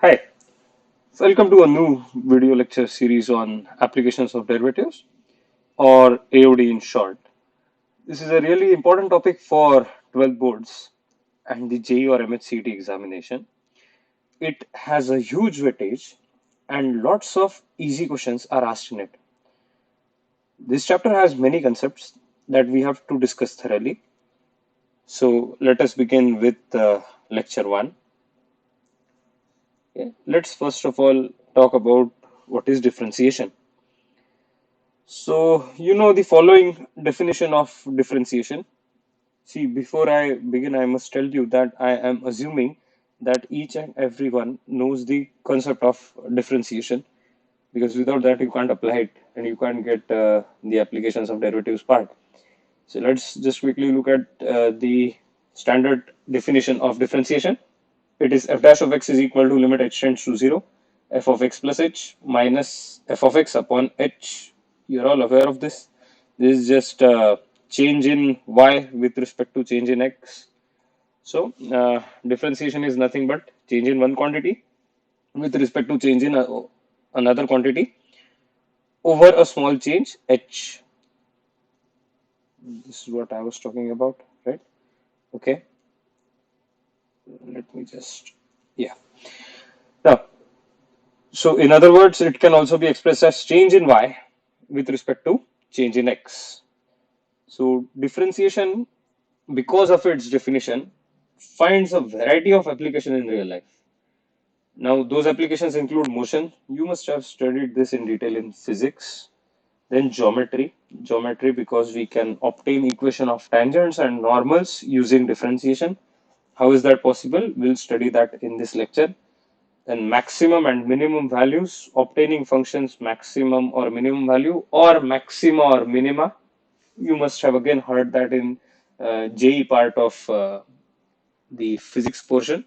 Hi, welcome to a new video lecture series on applications of derivatives or AOD in short. This is a really important topic for 12 boards and the JEE or MHCET examination. It has a huge weightage and lots of easy questions are asked in it. This chapter has many concepts that we have to discuss thoroughly. So let us begin with lecture 1. Okay. Let's first of all talk about what is differentiation. So, you know the following definition of differentiation. See, before I begin, I must tell you that I am assuming that each and everyone knows the concept of differentiation because without that, you can't apply it and you can't get the applications of derivatives part. So, let's just quickly look at the standard definition of differentiation. It is f dash of x is equal to limit h tends to 0, f of x plus h minus f of x upon h. You're all aware of this. This is just change in y with respect to change in x. So differentiation is nothing but change in one quantity with respect to change in another quantity over a small change h. This is what I was talking about, right? Okay. Let me just, yeah. Now, so in other words, it can also be expressed as change in y with respect to change in x. So differentiation, because of its definition, finds a variety of application in real life. Now, those applications include motion. You must have studied this in detail in physics. Then geometry. Geometry because we can obtain equation of tangents and normals using differentiation. How is that possible? We'll study that in this lecture. Then maximum and minimum values, obtaining functions maximum or minimum value or maxima or minima. You must have again heard that in JEE part of the physics portion.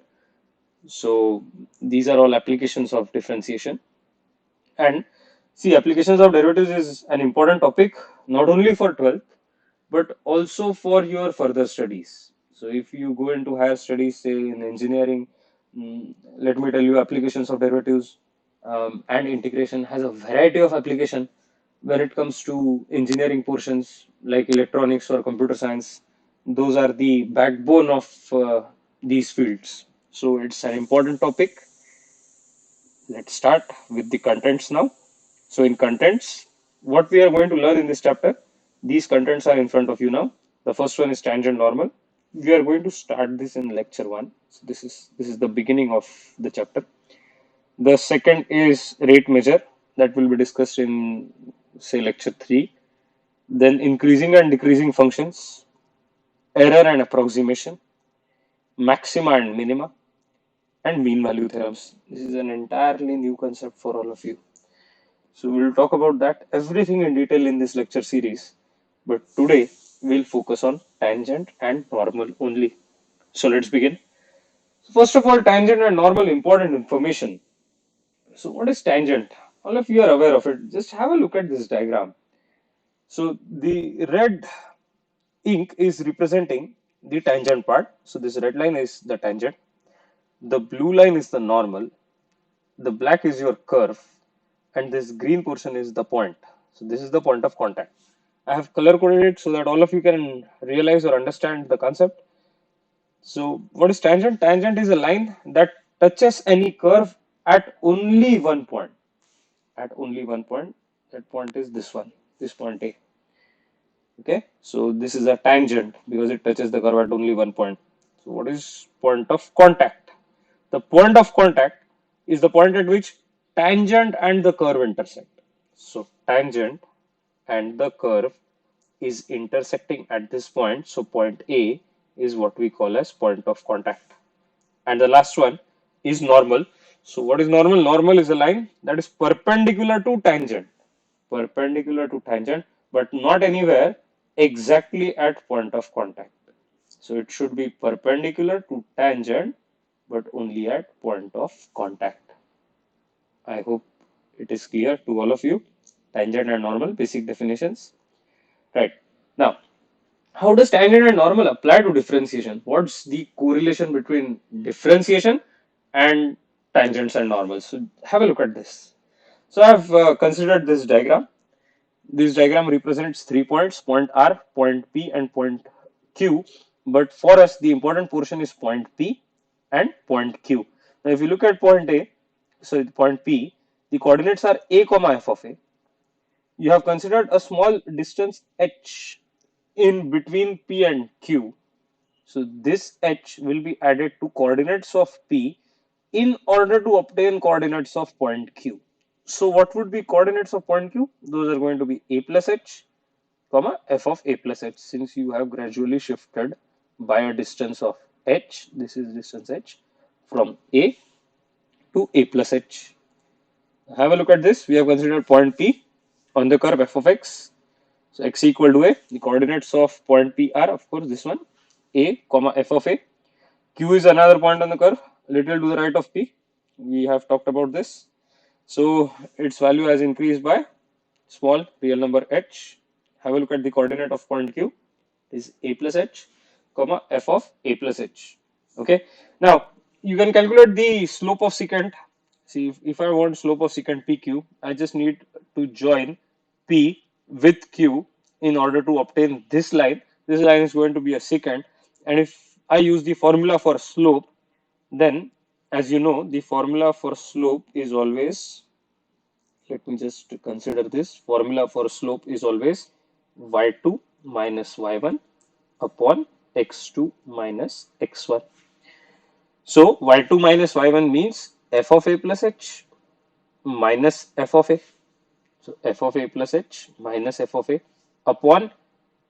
So these are all applications of differentiation. And see, applications of derivatives is an important topic, not only for 12th, but also for your further studies. So if you go into higher studies, say in engineering, let me tell you, applications of derivatives and integration has a variety of application when it comes to engineering portions like electronics or computer science. Those are the backbone of these fields. So it's an important topic. Let's start with the contents now. So in contents, what we are going to learn in this chapter, these contents are in front of you now. The first one is tangent normal. We are going to start this in lecture 1. So this is the beginning of the chapter. The second is rate measure that will be discussed in say lecture 3. Then increasing and decreasing functions, error and approximation, maxima and minima, and mean value theorems. This is an entirely new concept for all of you. So we'll talk about that everything in detail in this lecture series. But today we'll focus on tangent and normal only. So let's begin. First of all, tangent and normal important information. So what is tangent? All of you are aware of it. Just have a look at this diagram. So the red ink is representing the tangent part. So this red line is the tangent. The blue line is the normal. The black is your curve. And this green portion is the point. So this is the point of contact. I have color coded it so that all of you can realize or understand the concept. So what is tangent? Tangent is a line that touches any curve at only one point. At only one point. That point is this one, this point A. Okay, so this is a tangent because it touches the curve at only one point. So what is point of contact? The point of contact is the point at which tangent and the curve intersect. So tangent and the curve is intersecting at this point. So point A is what we call as point of contact. And the last one is normal. So what is normal? Normal is a line that is perpendicular to tangent. Perpendicular to tangent, but not anywhere exactly at point of contact. So it should be perpendicular to tangent, but only at point of contact. I hope it is clear to all of you. Tangent and normal, basic definitions. Right. Now, how does tangent and normal apply to differentiation? What's the correlation between differentiation and tangents and normals. So have a look at this. So I've considered this diagram. This diagram represents 3 points, point R, point P, and point Q. But for us, the important portion is point P and point Q. Now, if you look at point A, sorry, point P, the coordinates are A, comma f of A. You have considered a small distance h in between P and Q. So this h will be added to coordinates of P in order to obtain coordinates of point Q. So what would be coordinates of point Q? Those are going to be A plus h, comma f of A plus h, since you have gradually shifted by a distance of h, this is distance h, from A to A plus h. Have a look at this. We have considered point P on the curve f of x. So x equal to A. The coordinates of point P are, of course, this one, A, comma f of A. Q is another point on the curve, a little to the right of P. We have talked about this. So its value has increased by small real number h. Have a look at the coordinate of point Q is A plus h, comma f of A plus h. Okay. Now you can calculate the slope of secant. See, if I want slope of secant PQ, I just need to join P with Q in order to obtain this line. This line is going to be a secant, and if I use the formula for slope, then as you know, the formula for slope is always, let me just consider this, formula for slope is always y2 minus y1 upon x2 minus x1. So y2 minus y1 means f of A plus h minus f of A. So f of A plus h minus f of A upon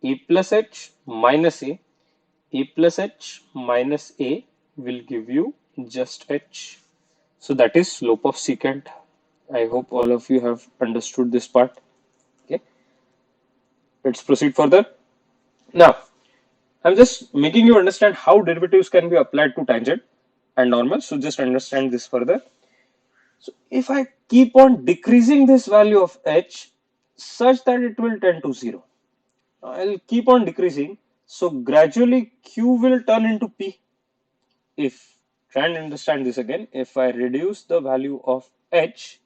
A plus h minus A. A plus h minus A will give you just h. So that is slope of secant. I hope all of you have understood this part. Okay, let's proceed further. Now, I'm just making you understand how derivatives can be applied to tangent and normal. So just understand this further. So if I keep on decreasing this value of h such that it will tend to 0, I'll keep on decreasing. So gradually Q will turn into P. If, try and understand this again, if I reduce the value of h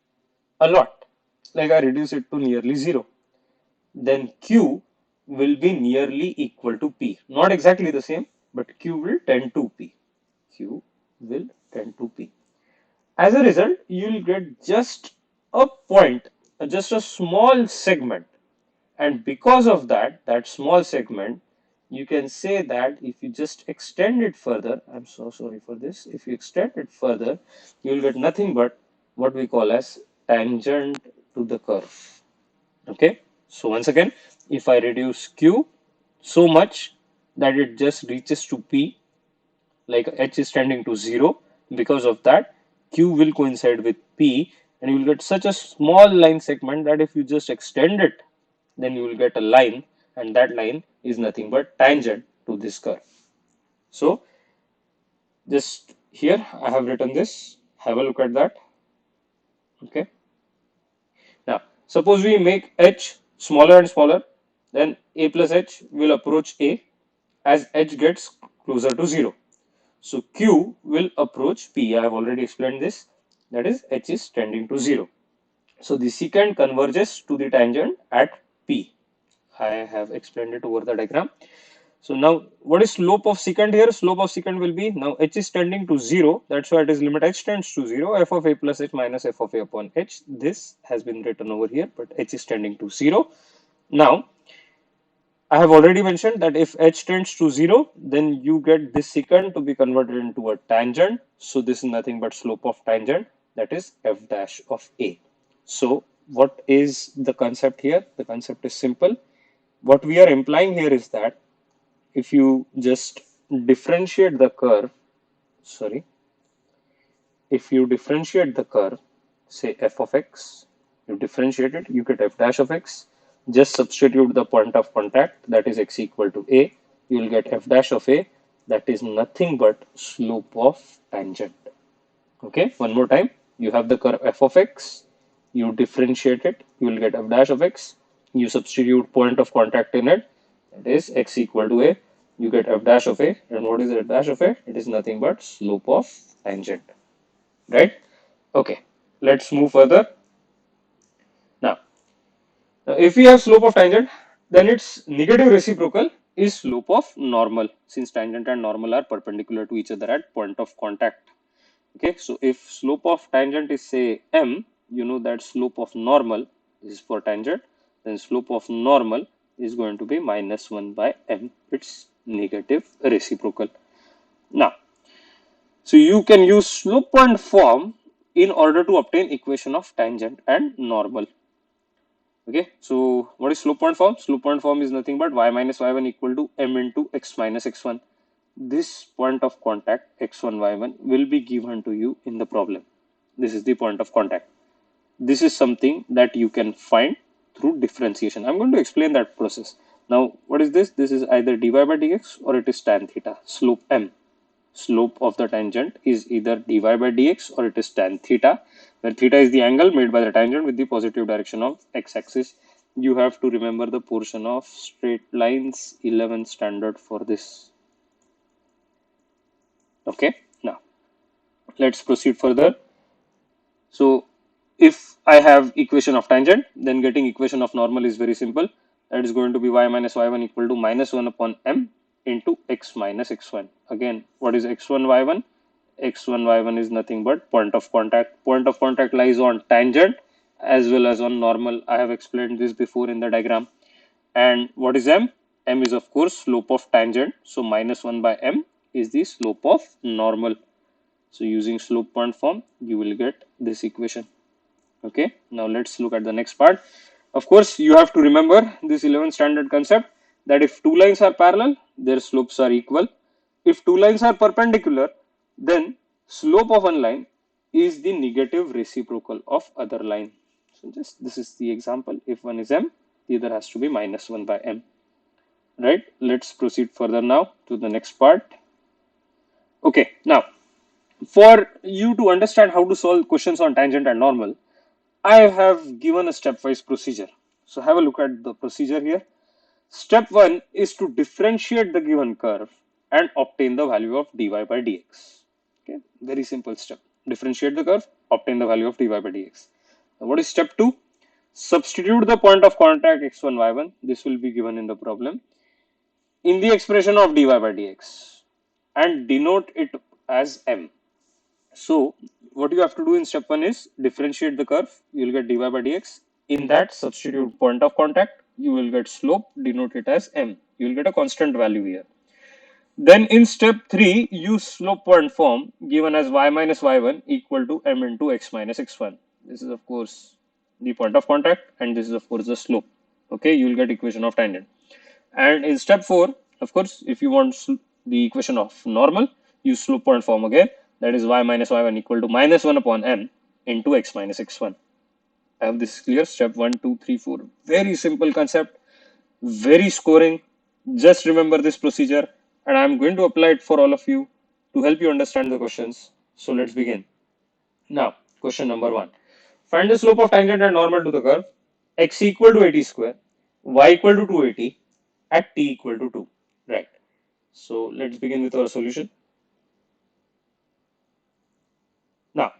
a lot, like I reduce it to nearly 0, then Q will be nearly equal to P. Not exactly the same, but Q will tend to P. Q will tend to P. As a result, you will get just a point, just a small segment. And because of that, that small segment, you can say that if you just extend it further, I'm so sorry for this, if you extend it further, you will get nothing but what we call as tangent to the curve. Okay, so once again, if I reduce Q so much that it just reaches to P, like h is tending to 0, because of that, Q will coincide with P, and you will get such a small line segment that if you just extend it, then you will get a line, and that line is nothing but tangent to this curve. So just here I have written this. Have a look at that. Okay. Now, suppose we make h smaller and smaller, then a plus h will approach a as h gets closer to 0. So Q will approach P. I have already explained this. That is, h is tending to 0. So the secant converges to the tangent at P. I have explained it over the diagram. So now, what is slope of secant here? Slope of secant will be, now h is tending to 0. That's why it is limit h tends to 0. F of A plus h minus f of A upon h. This has been written over here, but h is tending to 0. Now, I have already mentioned that if h tends to 0, then you get this secant to be converted into a tangent. So this is nothing but slope of tangent, that is f dash of A. So what is the concept here? The concept is simple. What we are implying here is that if you just differentiate the curve, sorry, if you differentiate the curve, say f of x, you differentiate it, you get f dash of x. Just substitute the point of contact, that is x equal to a. You will get f dash of a, that is nothing but slope of tangent. Okay, one more time. You have the curve f of x, you differentiate it, you will get f dash of x. You substitute point of contact in it, that is x equal to a. You get f dash of a, and what is f dash of a? It is nothing but slope of tangent. right? Okay, let's move further. Now, if we have slope of tangent, then its negative reciprocal is slope of normal, since tangent and normal are perpendicular to each other at point of contact. Okay, so if slope of tangent is say m, you know that slope of normal is for tangent, then slope of normal is going to be minus 1 by m, its negative reciprocal. Now, so you can use slope point form in order to obtain equation of tangent and normal. Okay, so what is slope point form? Slope point form is nothing but y minus y1 equal to m into x minus x1. This point of contact x1 y1 will be given to you in the problem. This is the point of contact. This is something that you can find through differentiation. I'm going to explain that process. Now, what is this? This is either dy by dx or it is tan theta, slope m. Slope of the tangent is either dy by dx or it is tan theta, where theta is the angle made by the tangent with the positive direction of x-axis. You have to remember the portion of straight lines 11 standard for this. Okay, now let's proceed further. So if I have equation of tangent, then getting equation of normal is very simple. That is going to be y minus y1 equal to minus 1 upon m into x minus x1. Again, what is x1 y1? X1 y1 is nothing but point of contact. Point of contact lies on tangent as well as on normal. I have explained this before in the diagram. And what is m? M is of course slope of tangent. So minus 1 by m is the slope of normal. So using slope point form, you will get this equation. Okay, now let's look at the next part. Of course, you have to remember this 11th standard concept that if two lines are parallel, their slopes are equal. If two lines are perpendicular, then slope of one line is the negative reciprocal of other line. So just this is the example. If one is m, the other has to be minus 1 by m. Right? Let's proceed further now to the next part. Okay, now for you to understand how to solve questions on tangent and normal, I have given a stepwise procedure. So have a look at the procedure here. Step 1 is to differentiate the given curve and obtain the value of dy by dx. Okay, very simple step. Differentiate the curve, obtain the value of dy by dx. Now, what is step 2? Substitute the point of contact x1, y1. This will be given in the problem in the expression of dy by dx and denote it as m. So what you have to do in step 1 is differentiate the curve. You will get dy by dx. In that, substitute point of contact. You will get slope, denote it as m. You will get a constant value here. Then in step 3, use slope point form given as y minus y1 equal to m into x minus x1. This is of course the point of contact and this is of course the slope. Okay, you will get equation of tangent. And in step 4, of course, if you want the equation of normal, use slope point form again. That is y minus y1 equal to minus 1 upon m into x minus x1. I have this clear. Step 1, 2, 3, 4. Very simple concept, very scoring. Just remember this procedure and I'm going to apply it for all of you to help you understand the questions. So let's begin. Now, question number 1. Find the slope of tangent and normal to the curve x equal to 80 square, y equal to 280 at t equal to 2. Right. So let's begin with our solution. Now,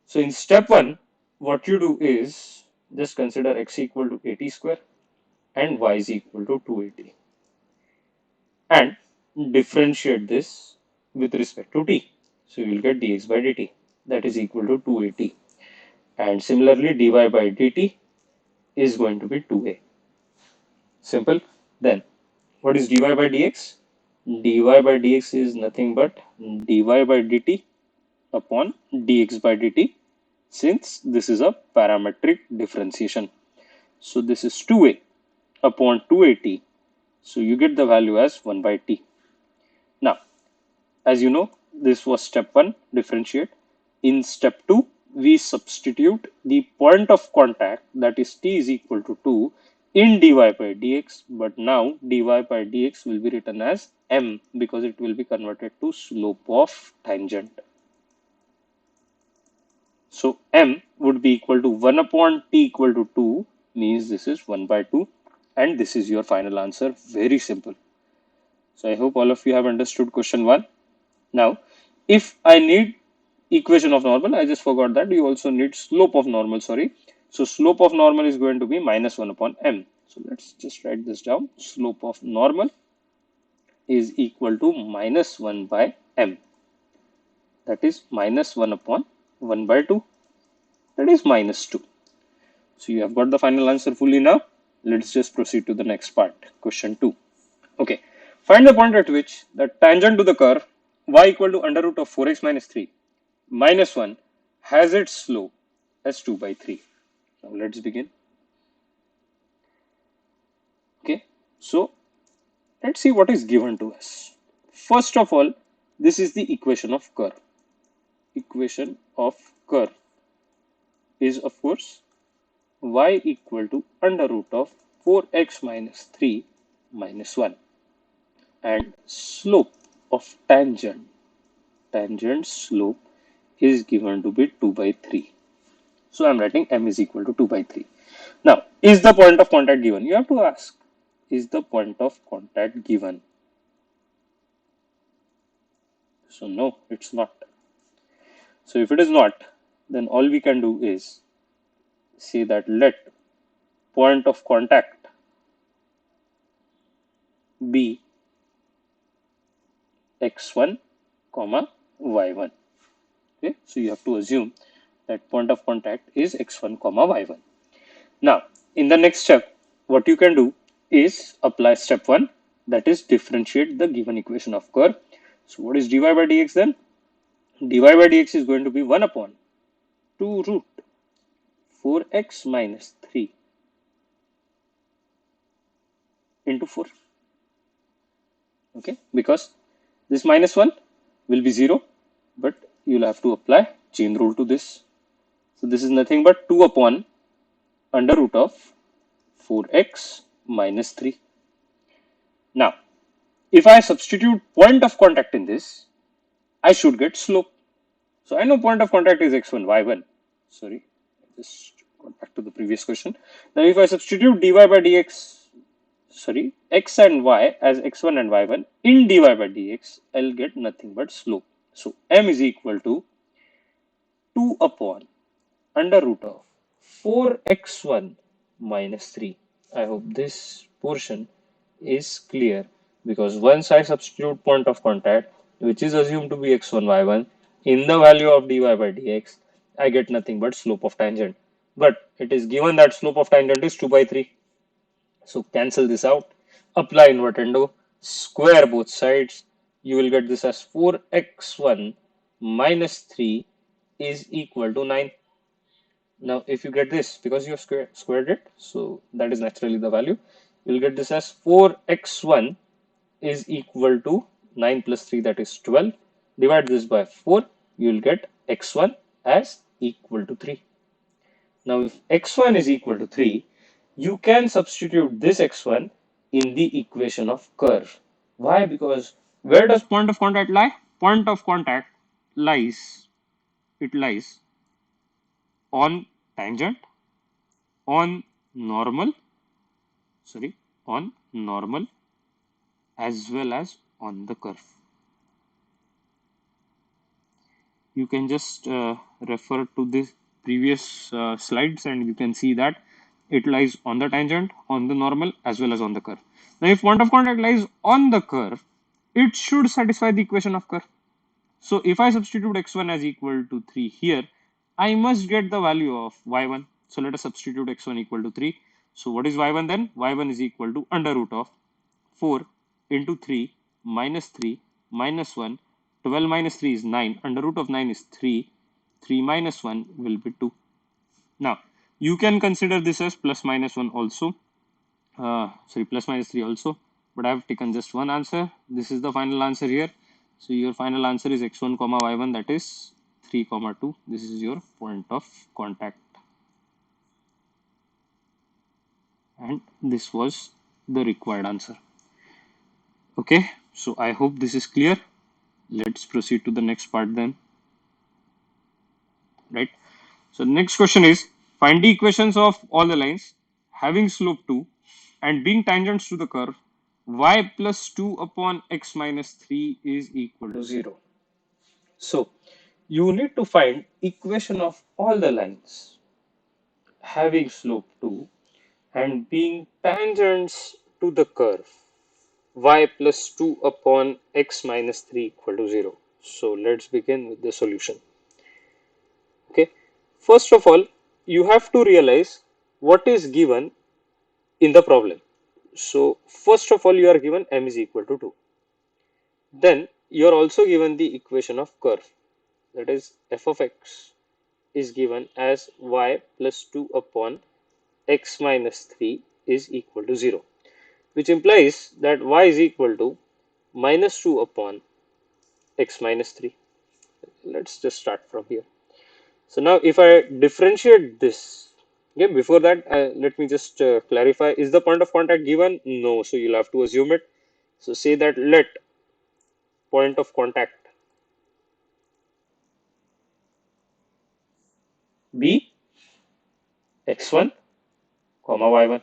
so in step 1, what you do is just consider x equal to 80 square and y is equal to 280 and differentiate this with respect to t. So you will get dx by dt that is equal to 280 and similarly dy by dt is going to be 2a. Simple. Then what is dy by dx? Dy by dx is nothing but dy by dt upon dx by dt, since this is a parametric differentiation. So this is 2a upon 280. So you get the value as 1 by t. Now, as you know, this was step 1, differentiate. In step 2, we substitute the point of contact, that is t is equal to 2, in dy by dx, but now dy by dx will be written as m because it will be converted to slope of tangent. So m would be equal to 1 upon t equal to 2, means this is 1 by 2 and this is your final answer. Very simple. So I hope all of you have understood question 1. Now, if I need equation of normal. I just forgot that you also need slope of normal, sorry. So slope of normal is going to be minus 1 upon m. So let's just write this down. Slope of normal is equal to minus 1 by m. That is minus 1 upon 1 by 2. That is minus 2. So you have got the final answer fully now. Let's just proceed to the next part, question 2. Okay, find the point at which the tangent to the curve y equal to under root of 4x minus 3 minus 1 has its slope as 2 by 3. Now let's begin. Okay, so let's see what is given to us. First of all, this is the equation of curve. Equation of curve is of course y equal to under root of 4x minus 3 minus 1, and slope of tangent slope is given to be 2 by 3. So I'm writing m is equal to 2 by 3. Now, is the point of contact given? You have to ask, is the point of contact given? So no, it's not. So if it is not, then all we can do is say that let point of contact be x1 comma y1. Okay, so you have to assume that point of contact is x1 comma y1. Now, in the next step, what you can do is apply step 1, that is differentiate the given equation of curve. So what is dy by dx then? Dy by dx is going to be 1 upon 2 root 4x minus 3 into 4. Okay, because this minus 1 will be 0, but you'll have to apply chain rule to this. So this is nothing but 2 upon under root of 4x minus 3. Now, if I substitute point of contact in this, I should get slope. So I know point of contact is x1, y1. Sorry, I just got back to the previous question. Now if I substitute dy by dx, sorry, x and y as x1 and y1 in dy by dx, I'll get nothing but slope. So m is equal to 2 upon under root of 4x1 minus 3. I hope this portion is clear, because once I substitute point of contact, which is assumed to be x1, y1, in the value of dy by dx, I get nothing but slope of tangent. But it is given that slope of tangent is 2 by 3. So cancel this out, apply invertendo, square both sides. You will get this as 4x1 minus 3 is equal to 9. Now, if you get this, because you have squared it, so that is naturally the value, you'll get this as 4x1 is equal to 9 plus 3, that is 12. Divide this by 4, you'll get x1 as equal to 3. Now, if x1 is equal to 3, you can substitute this x1 in the equation of curve. Why? Because where does point of contact lie? Point of contact lies, it lies on tangent, on normal, sorry, on normal as well as on the curve. You can just refer to this previous slides and you can see that it lies on the tangent, on the normal as well as on the curve. Now if point of contact lies on the curve, it should satisfy the equation of curve. So if I substitute x1 as equal to 3 here, I must get the value of y1. So let us substitute x1 equal to 3. So what is y1 then? y1 is equal to under root of 4 into 3 minus 3 minus 1. 12 minus 3 is 9. Under root of 9 is 3. 3 minus 1 will be 2. Now, you can consider this as plus minus 1 also. Sorry, plus minus 3 also. But I have taken just one answer. This is the final answer here. So your final answer is x1 comma y1, that is 3 comma 2. This is your point of contact. And this was the required answer. Okay, so I hope this is clear. Let's proceed to the next part then. Right. So next question is, find the equations of all the lines having slope 2 and being tangents to the curve y plus 2 upon x minus 3 is equal to 0. So you need to find equation of all the lines having slope 2 and being tangents to the curve y plus 2 upon x minus 3 equal to 0. So let's begin with the solution. Okay. First of all, you have to realize what is given in the problem. So first of all, you are given m is equal to 2. Then you are also given the equation of curve, that is f of x is given as y plus 2 upon x minus 3 is equal to 0, which implies that y is equal to minus 2 upon x minus 3. Let's just start from here. So now if I differentiate this, okay, before that, let me just clarify, is the point of contact given? No, so you'll have to assume it. So say that let point of contact be x1 comma y1.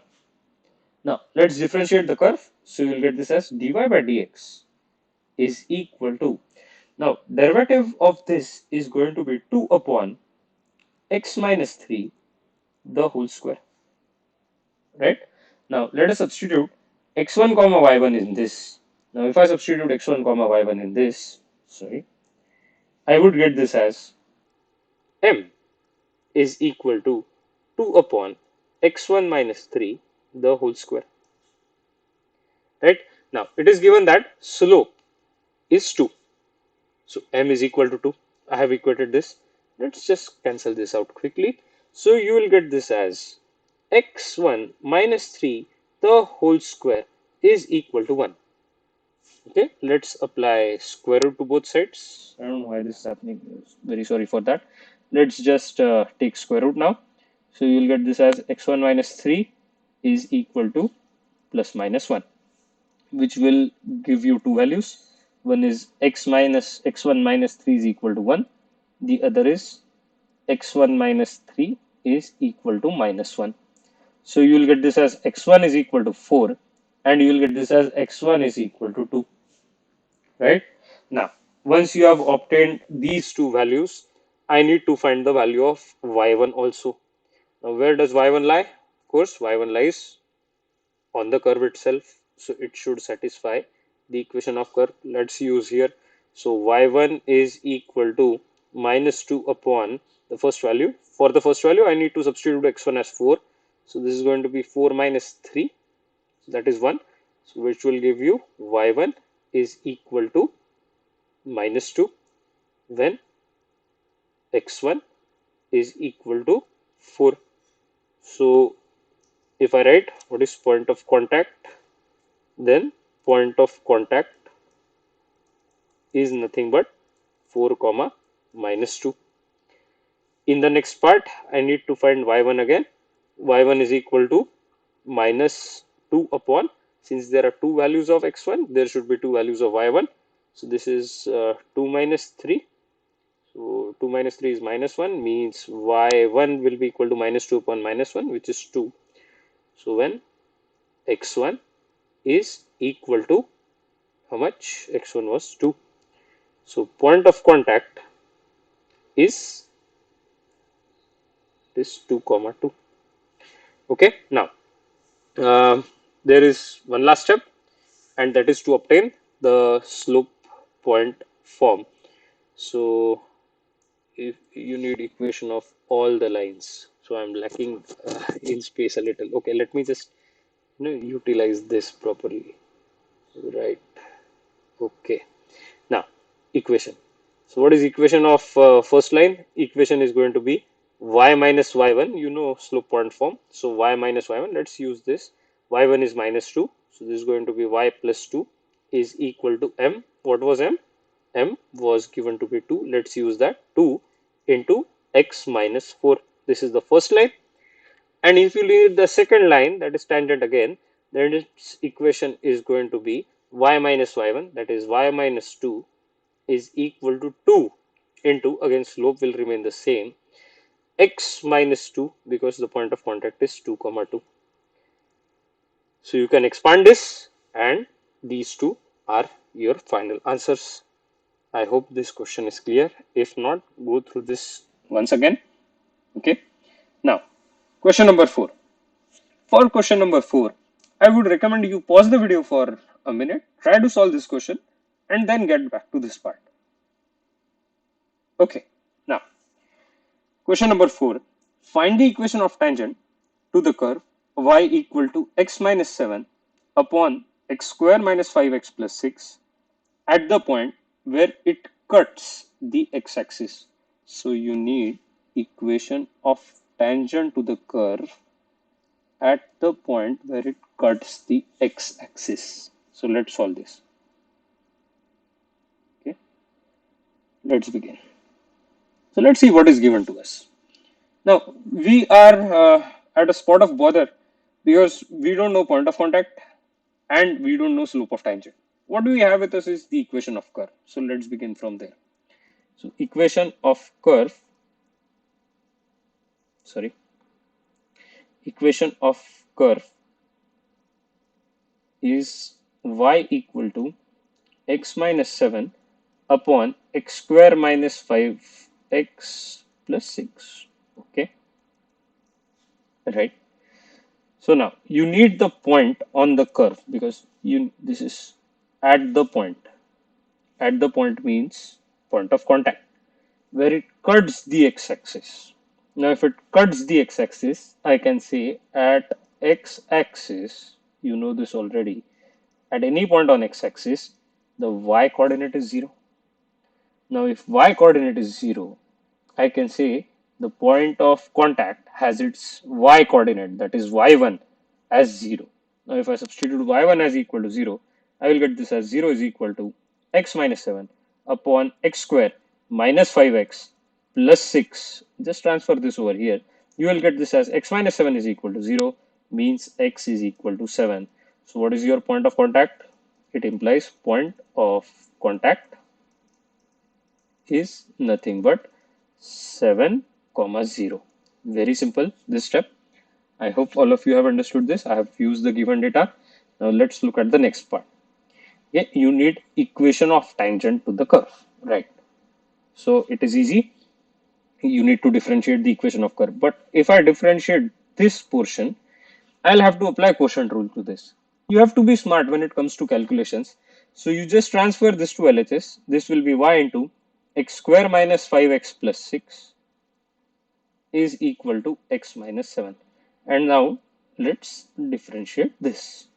Now let's differentiate the curve. So you'll get this as dy by dx is equal to, now derivative of this is going to be 2 upon x minus 3 the whole square, right? Now let us substitute x1 comma y1 in this. Now if I substitute x1 comma y1 in this, sorry, I would get this as m is equal to 2 upon x1 minus 3 the whole square, right? Now it is given that slope is 2. So m is equal to 2. I have equated this. Let's just cancel this out quickly. So you will get this as x1 minus 3 the whole square is equal to 1. Okay, let's apply square root to both sides. I don't know why this is happening. Very sorry for that. Let's just take square root now. So you will get this as x1 minus 3 is equal to plus minus 1, which will give you two values. One is x1 minus 3 is equal to 1. The other is x1 minus 3 is equal to minus 1. So you will get this as x1 is equal to 4 and you will get this as x1 is equal to 2, right? Now, once you have obtained these two values, I need to find the value of y1 also. Now, where does y1 lie? Of course, y1 lies on the curve itself. So it should satisfy the equation of curve. Let's use here. So y1 is equal to minus 2 upon the first value. For the first value, I need to substitute x1 as 4. So this is going to be 4 minus 3. So that is 1. So which will give you y1 is equal to minus 2 when x1 is equal to 4. So if I write what is point of contact, then point of contact is nothing but 4 comma minus 2. In the next part, I need to find y1 again. y1 is equal to minus 2 upon, since there are two values of x1, there should be two values of y1. So this is 2 minus 3. So 2 minus 3 is minus 1, means y1 will be equal to minus 2 upon minus 1, which is 2. So when x1 is equal to how much? x1 was 2. So point of contact is this 2 comma 2. Okay, now there is one last step, and that is to obtain the slope point form. So if you need equation of all the lines, so I'm lacking in space a little. Okay, let me just utilize this properly, right? Okay, now equation. So what is equation of first line? Equation is going to be y minus y1, slope point form. So y minus y1, let's use this. y1 is minus 2. So this is going to be y plus 2 is equal to m. What was m? M was given to be 2. Let's use that. 2 into x minus 4. This is the first line. And if you leave the second line, that is tangent again, then its equation is going to be y minus y1, that is y minus 2 is equal to 2 into, again slope will remain the same, x minus 2, because the point of contact is 2 comma 2. So you can expand this, and these two are your final answers. I hope this question is clear. If not, go through this once again. Okay. Now, question number 4. For question number 4, I would recommend you pause the video for a minute, try to solve this question, and then get back to this part. Okay. Now, question number 4. Find the equation of tangent to the curve y equal to x minus 7 upon x square minus 5x plus 6 at the point where it cuts the x-axis. So you need equation of tangent to the curve at the point where it cuts the x-axis. So let's solve this. Okay, let's begin. So let's see what is given to us. Now we are at a spot of bother because we don't know point of contact and we don't know slope of tangent. What do we have with us is the equation of curve. So let's begin from there. So equation of curve, equation of curve is y equal to x minus 7 upon x square minus 5x plus 6. Okay, right. So now you need the point on the curve because this is at the point. At the point means point of contact where it cuts the x-axis. Now if it cuts the x-axis, I can say at x-axis, you know this already, at any point on x-axis, the y coordinate is 0. Now if y coordinate is 0, I can say the point of contact has its y coordinate, that is y1, as 0. Now if I substitute y1 as equal to 0, I will get this as 0 is equal to x minus 7 upon x square minus 5x plus 6. Just transfer this over here. You will get this as x minus 7 is equal to 0, means x is equal to 7. So what is your point of contact? It implies point of contact is nothing but 7, 0. Very simple, this step. I hope all of you have understood this. I have used the given data. Now let's look at the next part. Yeah, you need equation of tangent to the curve, right? So it is easy. You need to differentiate the equation of curve. But if I differentiate this portion, I'll have to apply quotient rule to this. You have to be smart when it comes to calculations. So you just transfer this to LHS. This will be y into x square minus 5x plus 6 is equal to x minus 7. And now let's differentiate this.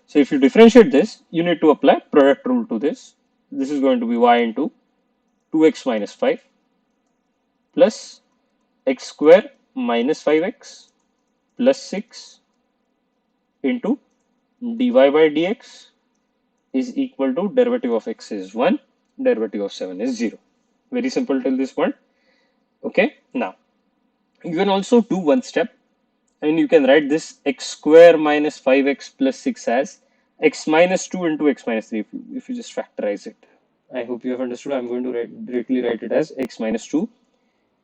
So if you differentiate this, you need to apply product rule to this. This is going to be y into 2x minus 5 plus x square minus 5x plus 6 into dy by dx is equal to derivative of x is 1, derivative of 7 is 0. Very simple till this point. Okay, now you can also do one step and you can write this x square minus 5x plus 6 as x minus 2 into x minus 3 if you just factorize it. I hope you have understood. I'm going to directly write it as x minus 2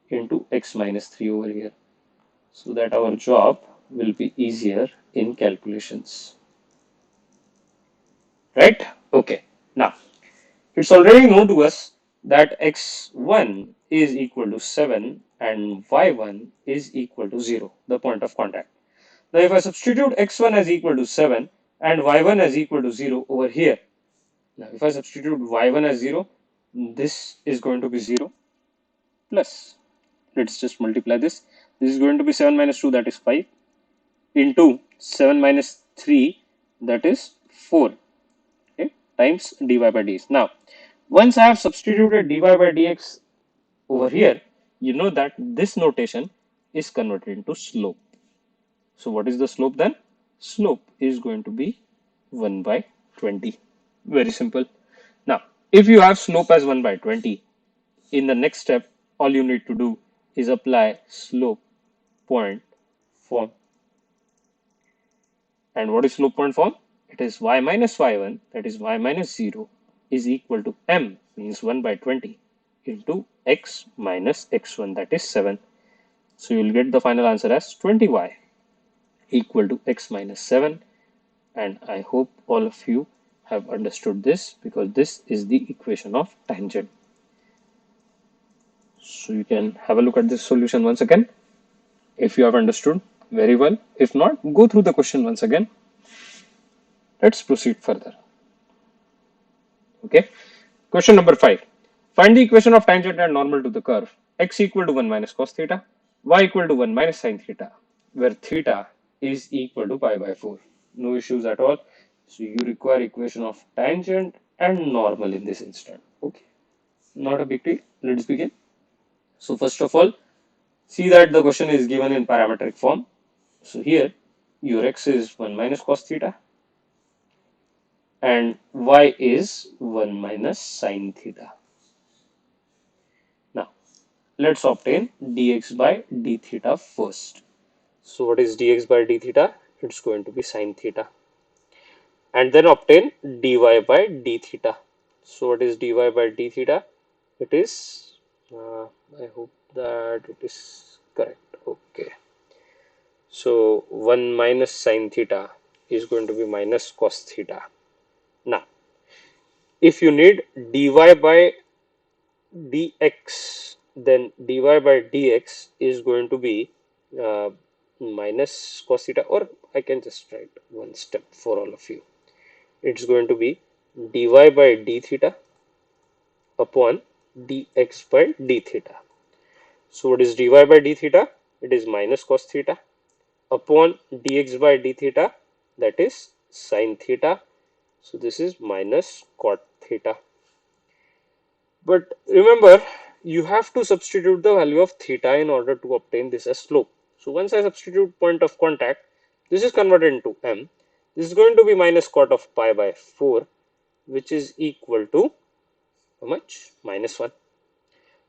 into x minus 3 over here so that our job will be easier in calculations. Right? Okay. Now, it's already known to us that x1 is equal to 7 and y1 is equal to 0, the point of contact. Now, if I substitute x1 as equal to 7 and y1 as equal to 0 over here, now if I substitute y1 as 0, this is going to be 0 plus, let's just multiply this. This is going to be 7 minus 2, that is 5, into 7 minus 3, that is 4, okay, times dy by dx. Now, once I have substituted dy by dx over here, you know that this notation is converted into slope. So what is the slope then? Slope is going to be 1 by 20. Very simple. Now, if you have slope as 1 by 20, in the next step, all you need to do is apply slope point form. And what is slope point form? It is y minus y1, that is y minus 0, is equal to m, means 1 by 20, into x minus x1, that is 7. So you'll get the final answer as 20y equal to x minus 7. And I hope all of you have understood this because this is the equation of tangent. So you can have a look at this solution once again if you have understood very well. If not, go through the question once again. Let's proceed further. Okay. Question number 5. Find the equation of tangent and normal to the curve x equal to 1 minus cos theta, y equal to 1 minus sin theta, where theta is equal to pi by 4. No issues at all. So you require equation of tangent and normal in this instant. Okay. Not a big deal. Let's begin. So first of all, see that the question is given in parametric form. So here your x is 1 minus cos theta and y is 1 minus sin theta. Now let's obtain dx by d theta first. So what is dx by d theta? It's going to be sin theta. And then obtain dy by d theta. So what is dy by d theta? It is, I hope that it is correct. Okay. So 1 minus sin theta is going to be minus cos theta. Now, if you need dy by dx, then dy by dx is going to be uh, minus cos theta, or I can just write one step for all of you. It's going to be dy by d theta upon dx by d theta. So what is dy by d theta? It is minus cos theta upon dx by d theta, that is sin theta. So this is minus cot theta. But remember, you have to substitute the value of theta in order to obtain this as slope. So once I substitute point of contact, this is converted into m. This is going to be minus cot of pi by 4, which is equal to how much? Minus 1.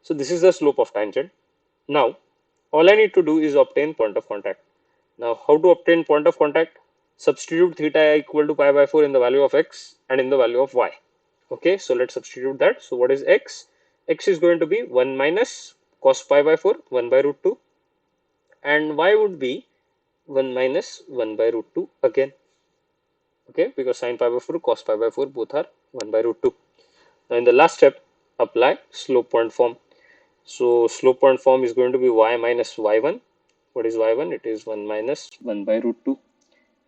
So this is the slope of tangent. Now, all I need to do is obtain point of contact. Now, how to obtain point of contact? Substitute theta equal to pi by 4 in the value of x and in the value of y. Okay, so let's substitute that. So what is x? X is going to be 1 minus cos pi by 4, 1 by root 2, and y would be 1 minus 1 by root 2 again. Okay, because sin pi by 4, cos pi by 4 both are 1 by root 2. Now in the last step, apply slope point form. So slope point form is going to be y minus y1. What is y1? It is 1 minus 1 by root 2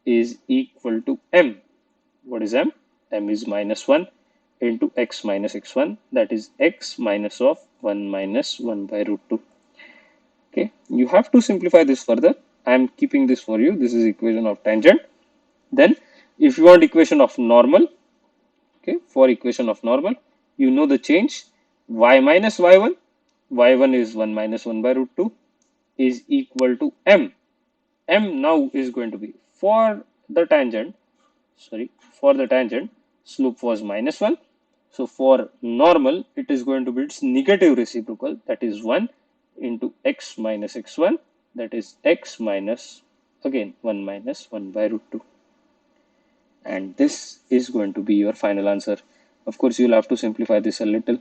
is equal to m. What is m? M is minus 1 into x minus x1, that is x minus of 1 minus 1 by root 2. Okay, you have to simplify this further. I am keeping this for you. This is equation of tangent. Then if you want equation of normal, okay, for equation of normal, you know the change. Y minus y1, y1 is 1 minus 1 by root 2 is equal to m. M now is going to be for the tangent, slope was minus 1. So for normal, it is going to be its negative reciprocal, that is 1 into x minus x1, that is x minus, again 1 minus 1 by root 2. And this is going to be your final answer. Of course, you'll have to simplify this a little,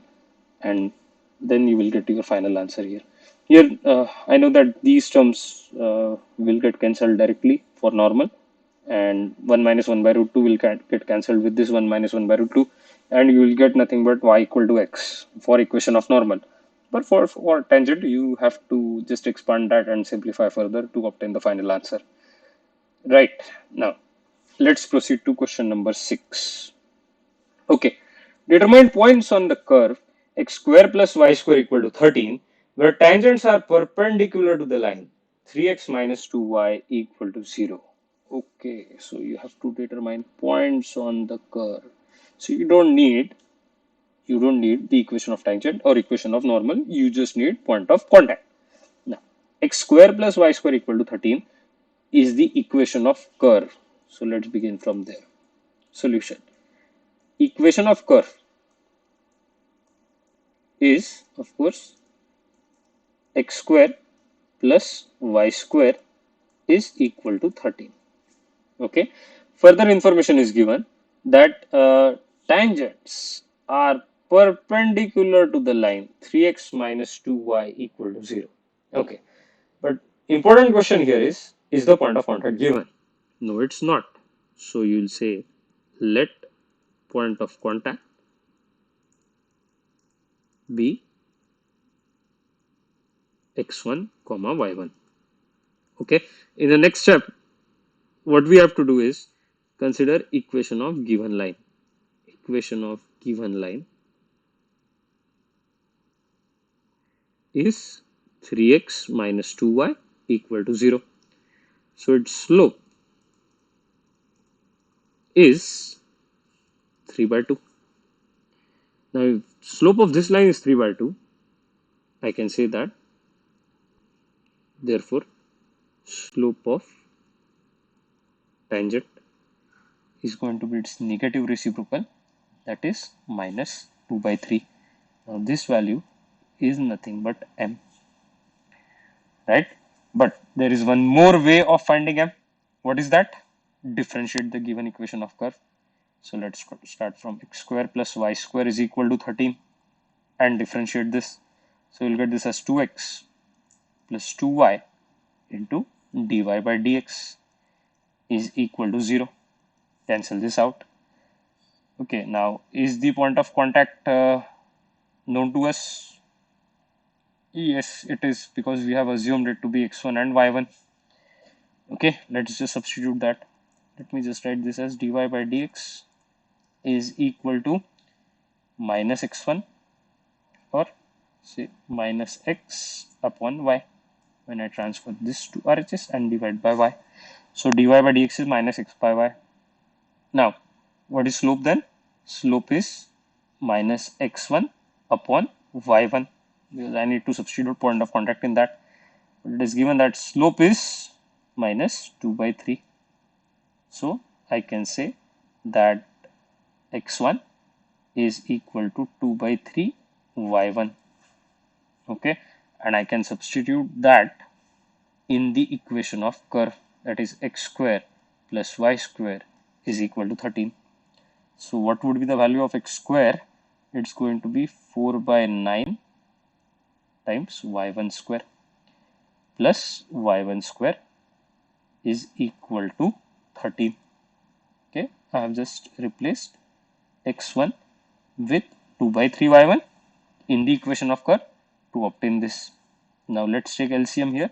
and then you will get your final answer here. Here, I know that these terms will get cancelled directly for normal, and 1 minus 1 by root 2 will get cancelled with this 1 minus 1 by root 2, and you will get nothing but y equal to x for equation of normal. But for tangent, you have to just expand that and simplify further to obtain the final answer. Right, now let's proceed to question number 6. Okay, determine points on the curve x square plus y square equal to 13 where tangents are perpendicular to the line 3x minus 2y equal to 0. Okay, so you have to determine points on the curve. So you don't need the equation of tangent or equation of normal. You just need point of contact. Now, x square plus y square equal to 13 is the equation of curve. So let's begin from there. Solution. Equation of curve is, of course, x square plus y square is equal to 13. Okay. Further information is given that tangents are perpendicular to the line 3x minus 2y equal to 0. Okay. But important question here is the point of contact given? No, it's not. So you'll say let point of contact be x1 comma y1. Okay, in the next step, what we have to do is consider equation of given line. Equation of given line is 3x minus 2y equal to 0. So its slope is 3 by 2. Now, if slope of this line is 3 by 2, I can say that therefore slope of tangent is going to be its negative reciprocal, that is minus 2 by 3. Now this value is nothing but m, right? But there is one more way of finding m. What is that? Differentiate the given equation of curve. So let's start from x square plus y square is equal to 13 and differentiate this. So we'll get this as 2x plus 2y into dy by dx is equal to 0. Cancel this out. Okay, now is the point of contact known to us? Yes, it is, because we have assumed it to be x1 and y1. Okay, let's just substitute that. Let me just write this as dy by dx is equal to minus x1, or say minus x upon y, when I transfer this to RHS and divide by y. So dy by dx is minus x by y. Now, what is slope then? Slope is minus x1 upon y1, because I need to substitute point of contact in that. It is given that slope is minus 2 by 3. So I can say that x1 is equal to 2 by 3 y1. Okay, and I can substitute that in the equation of curve, that is x square plus y square is equal to 13. So what would be the value of x square? It's going to be 4 by 9 times y1 square plus y1 square is equal to 13. Okay, I have just replaced x1 with 2 by 3 y1 in the equation of curve to obtain this. Now let's take LCM here.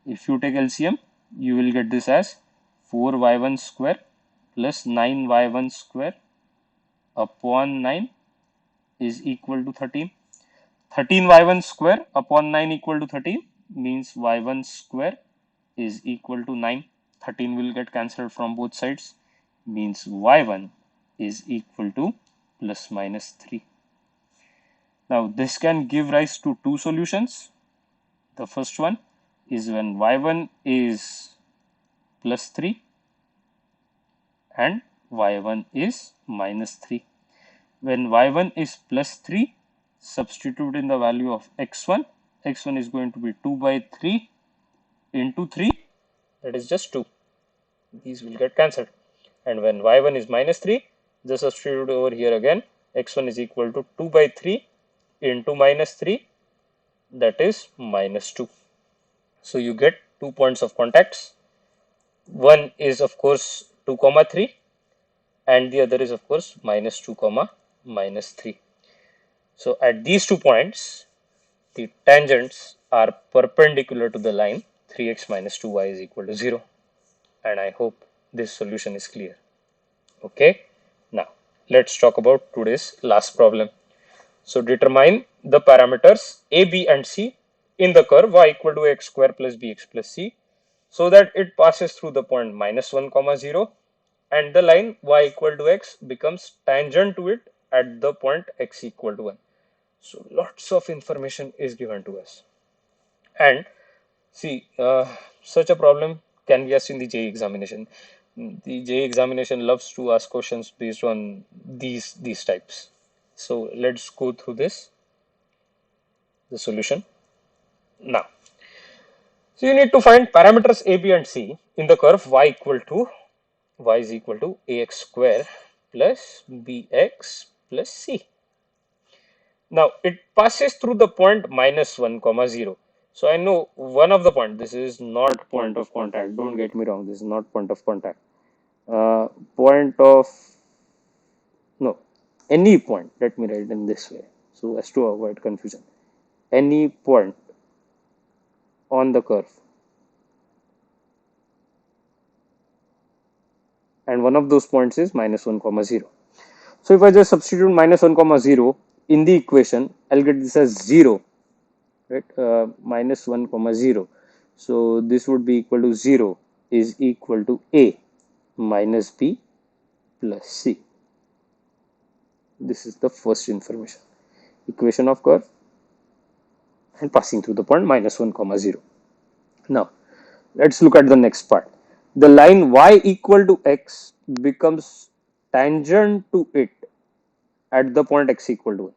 If you take LCM, you will get this as 4y1 square plus 9y1 square upon 9 is equal to 13. 13y1 square upon 9 equal to 13 means y1 square is equal to 9. 13 will get cancelled from both sides, means y1 is equal to plus minus 3. Now this can give rise to two solutions. The first one is when y1 is plus 3 and y1 is minus 3. When y1 is plus 3, substitute in the value of x1. x1 is going to be 2 by 3 into 3, that is just 2. These will get cancelled. And when y1 is minus 3, just substitute over here again. x1 is equal to 2 by 3 into minus 3, that is minus 2. So you get 2 points of contacts. One is of course 2 comma 3 and the other is of course minus 2 comma minus 3. So at these 2 points, the tangents are perpendicular to the line 3x minus 2y is equal to 0. And I hope this solution is clear. Okay, now let's talk about today's last problem. So determine the parameters a, b and c in the curve y equal to x square plus bx plus c, so that it passes through the point minus 1 comma 0 and the line y equal to x becomes tangent to it at the point x equal to 1. So lots of information is given to us. And see, such a problem can be asked in the JEE examination. The JEE examination loves to ask questions based on these types. So let's go through the solution now. So you need to find parameters a, b and c in the curve y is equal to ax square plus bx plus c. Now it passes through the point minus 1 comma 0. So I know one of the point, this is not point of contact, don't get me wrong, this is not point of contact. Point of, no, any point, let me write it in this way so as to avoid confusion. Any point on the curve, and one of those points is minus 1 comma 0. So if I just substitute minus 1 comma 0 in the equation, I'll get this as 0, right? Minus 1 comma 0. So this would be equal to 0 is equal to a minus b plus c. This is the first information. Equation of curve and passing through the point minus 1 comma 0. Now let's look at the next part. The line y equal to x becomes tangent to it at the point x equal to 1.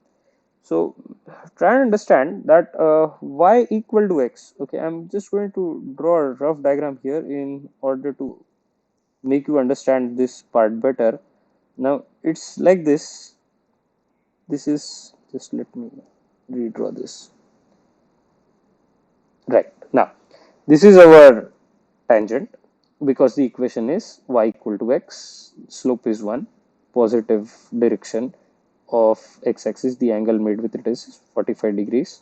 So try and understand that y equal to x. Okay, I'm just going to draw a rough diagram here in order to make you understand this part better. Now it's like this. This is, just let me redraw this. Right, now this is our tangent, because the equation is y equal to x, slope is 1, positive direction of x-axis, the angle made with it is 45 degrees.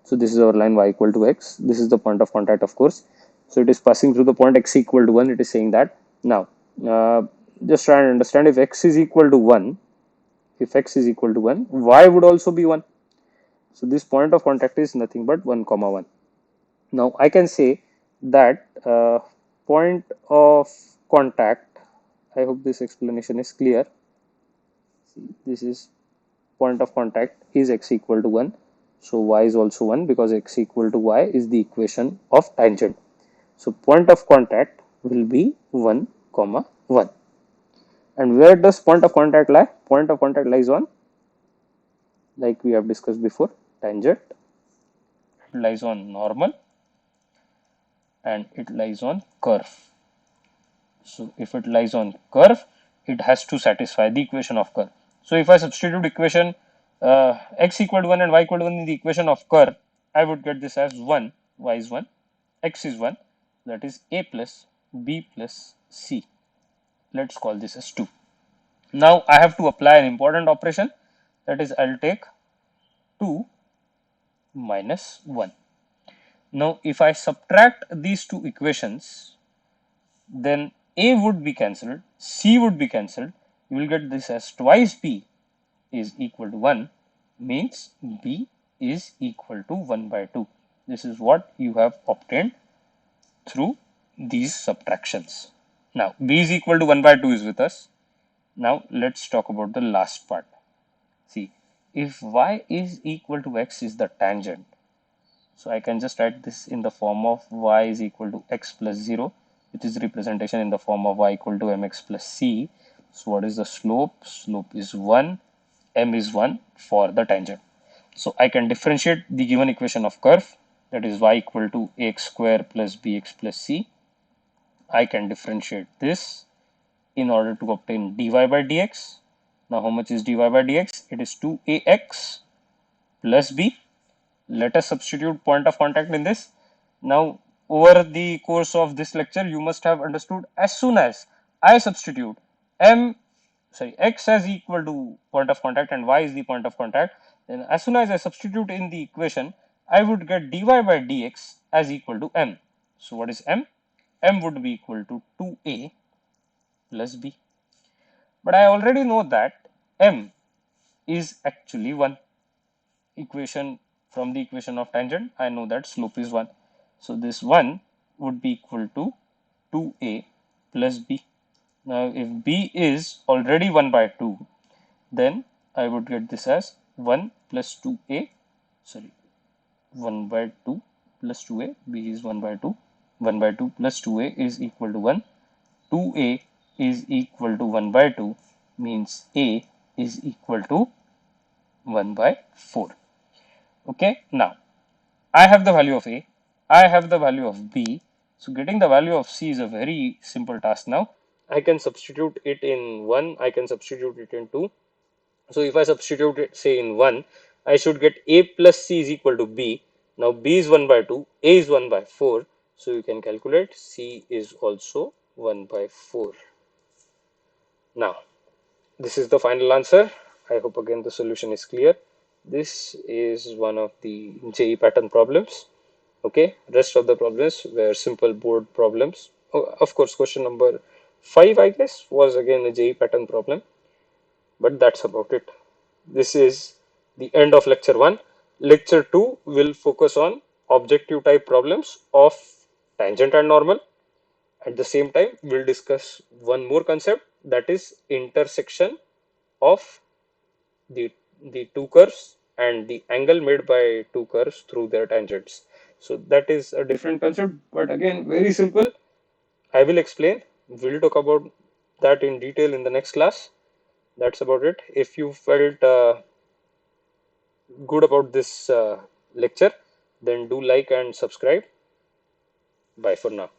So this is our line y equal to x. This is the point of contact, of course. So it is passing through the point x equal to 1. It is saying that. Now, just try and understand, if x is equal to 1, if x is equal to 1, y would also be 1. So this point of contact is nothing but 1 comma 1. Now I can say that point of contact, I hope this explanation is clear. See, this is point of contact is x equal to 1. So y is also 1, because x equal to y is the equation of tangent. So point of contact will be 1 comma 1. And where does point of contact lie? Point of contact lies on, like we have discussed before, tangent. It lies on normal and it lies on curve. So if it lies on curve, it has to satisfy the equation of curve. So if I substitute equation x equal to 1 and y equal to 1 in the equation of curve, I would get this as 1, y is 1, x is 1, that is a plus b plus c. Let's call this as 2. Now I have to apply an important operation, that is I'll take 2 minus 1. Now if I subtract these two equations, then a would be cancelled, c would be cancelled. You will get this as twice b is equal to 1, means b is equal to 1 by 2. This is what you have obtained through these subtractions. Now b is equal to 1 by 2 is with us. Now let's talk about the last part. See, if y is equal to x is the tangent, so I can just write this in the form of y is equal to x plus 0, which is representation in the form of y equal to mx plus c. So what is the slope? Slope is 1, m is 1 for the tangent. So I can differentiate the given equation of curve, that is y equal to ax square plus bx plus c. I can differentiate this in order to obtain dy by dx. Now how much is dy by dx? It is 2ax plus b. Let us substitute point of contact in this. Now over the course of this lecture, you must have understood, as soon as I substitute x as equal to point of contact and y is the point of contact, then as soon as I substitute in the equation, I would get dy by dx as equal to m. So what is m? M would be equal to 2a plus b. But I already know that m is actually 1. Equation from the equation of tangent, I know that slope is 1. So this 1 would be equal to 2a plus b. Now if b is already 1 by 2, then I would get this as 1 plus 2a, sorry, 1 by 2 plus 2a, b is 1 by 2, 1 by 2 plus 2a is equal to 1, 2a is equal to 1 by 2, means a is equal to 1 by 4. Okay, now I have the value of a, I have the value of b, so getting the value of c is a very simple task now. I can substitute it in 1, I can substitute it in 2. So if I substitute it, say, in 1, I should get a plus c is equal to b. Now b is 1 by 2, a is 1 by 4. So you can calculate c is also 1 by 4. Now this is the final answer. I hope again the solution is clear. This is one of the JEE pattern problems. Okay, rest of the problems were simple board problems. Oh, of course, question number 5, I guess, was again a JEE pattern problem, but that's about it. This is the end of lecture 1. Lecture 2 will focus on objective type problems of tangent and normal. At the same time, we'll discuss one more concept, that is intersection of the the two curves and the angle made by two curves through their tangents. So that is a different concept, but again very simple. I will explain. We'll talk about that in detail in the next class. That's about it. If you felt good about this lecture, then do like and subscribe. Bye for now.